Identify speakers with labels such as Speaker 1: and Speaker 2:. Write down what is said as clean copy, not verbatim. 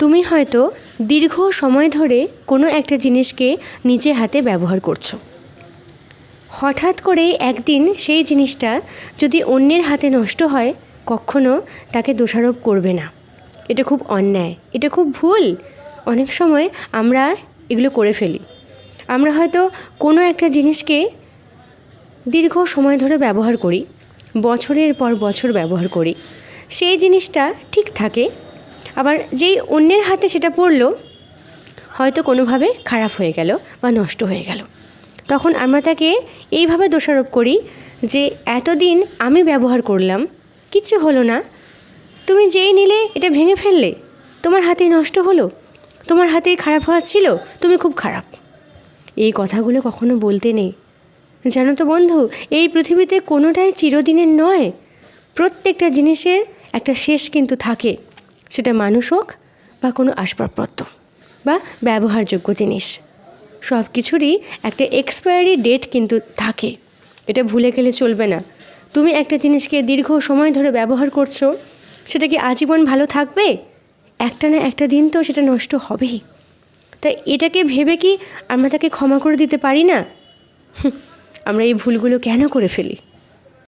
Speaker 1: তুমি হয়তো দীর্ঘ সময় ধরে কোনো একটা জিনিসকে নিজে হাতে ব্যবহার করছো। হঠাৎ করে একদিন সেই জিনিসটা যদি অন্যের হাতে নষ্ট হয়, কখনো তাকে দোষারোপ করবে না। এটা খুব অন্যায়, এটা খুব ভুল। অনেক সময় আমরা এগুলো করে ফেলি। আমরা হয়তো কোনো একটা জিনিসকে দীর্ঘ সময় ধরে ব্যবহার করি, বছরের পর বছর ব্যবহার করি, সেই জিনিসটা ঠিক থাকে, আবার যেই অন্যের হাতে সেটা পড়লো হয়তো কোনোভাবে খারাপ হয়ে গেল বা নষ্ট হয়ে গেল, তখন আমরা তাকে এইভাবে দোষারোপ করি যে এতদিন আমি ব্যবহার করলাম, কিচ্ছু হলো না, তুমি যেই নিলে এটা ভেঙে ফেললে, তোমার হাতেই নষ্ট হলো, তোমার হাতেই খারাপ হওয়ার ছিল, তুমি খুব খারাপ। এই কথাগুলো কখনো বলতে নেই। জানো তো বন্ধু, এই পৃথিবীতে কোনোটাই চিরদিনের নয়। প্রত্যেকটা জিনিসের একটা শেষ কিন্তু থাকে, সেটা মানুষ হোক বা কোনো আসবাবপত্র বা ব্যবহারযোগ্য জিনিস, সব কিছুরই একটা এক্সপায়ারি ডেট কিন্তু থাকে। এটা ভুলে গেলে চলবে না। তুমি একটা জিনিসকে দীর্ঘ সময় ধরে ব্যবহার করছো, সেটা কি আজীবন ভালো থাকবে? একটা না একটা দিন তো সেটা নষ্ট হবেই। তাই এটাকে ভেবে কি আমরা তাকে ক্ষমা করে দিতে পারি না? আমরা এই ভুলগুলো কেন করে ফেলি?